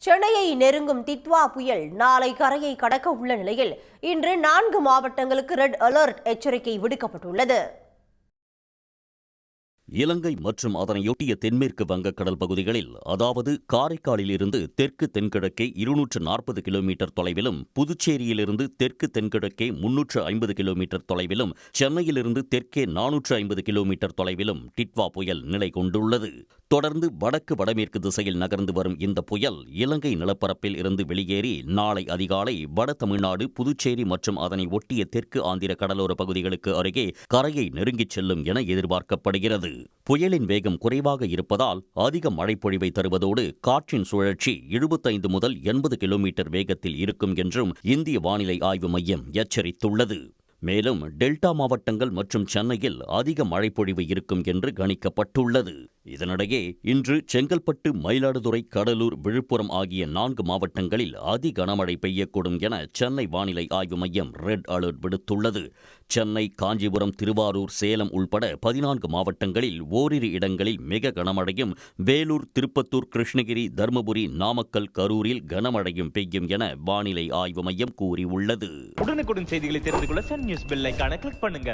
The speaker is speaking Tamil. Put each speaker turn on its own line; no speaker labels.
சென்னையை நெருங்கும் தித்வா புயல் நாளை கரையை கடக்க உள்ள நிலையில் இன்று 4 மாவட்டங்களுக்கு ரெட் அலர்ட் எச்சரிக்கை விடுக்கப்பட்டுள்ளது.
இலங்கை மற்றும் அதனையொட்டிய தென்மேற்கு வங்கக்கடல் பகுதிகளில், அதாவது காரைக்காலிலிருந்து தெற்கு தென்கிழக்கே 240 கிலோமீட்டர் தொலைவிலும், புதுச்சேரியிலிருந்து தெற்கு தென்கிழக்கே 350 கிலோமீட்டர் தொலைவிலும், சென்னையிலிருந்து தெற்கே 450 கிலோமீட்டர் தொலைவிலும் டிட்வா புயல் நிலை கொண்டுள்ளது. தொடர்ந்து வடக்கு வடமேற்கு திசையில் நகர்ந்து வரும் இந்த புயல் இலங்கை நிலப்பரப்பில் இருந்து வெளியேறி நாளை அதிகாலை வட தமிழ்நாடு, புதுச்சேரி மற்றும் அதனை ஒட்டிய தெற்கு ஆந்திர கடலோர பகுதிகளுக்கு அருகே கரையை நெருங்கிச் செல்லும் என எதிர்பார்க்கப்படுகிறது. புயலின் வேகம் குறைவாக இருப்பதால் அதிக மழைப்பொழிவை தருவதோடு காற்றின் சுழற்சி 75 முதல் 80 கிலோமீட்டர் வேகத்தில் இருக்கும் என்றும் இந்திய வானிலை ஆய்வு மையம் எச்சரித்துள்ளது. மேலும் டெல்டா மாவட்டங்கள் மற்றும் சென்னையில் அதிக மழைப்பொழிவு இருக்கும் என்று கணிக்கப்பட்டுள்ளது. இதனிடையே இன்று செங்கல்பட்டு, மயிலாடுதுறை, கடலூர், விழுப்புரம் ஆகிய 4 மாவட்டங்களில் அதி கனமழை பெய்யக்கூடும் என சென்னை வானிலை ஆய்வு மையம் ரெட் அலர்ட் விடுத்துள்ளது. சென்னை, காஞ்சிபுரம், திருவாரூர், சேலம் உள்பட 14 மாவட்டங்களில் ஓரிரு இடங்களில் மிக கனமழையும், வேலூர், திருப்பத்தூர், கிருஷ்ணகிரி, தருமபுரி, நாமக்கல், கரூரில் கனமழையும் பெய்யும் என வானிலை ஆய்வு மையம் கூறியுள்ளது.
உடனுக்குடன் செய்திகளை தெரிந்து கொள்ள சன் நியூஸ் பெல் ஐகானை கிளிக் பண்ணுங்க.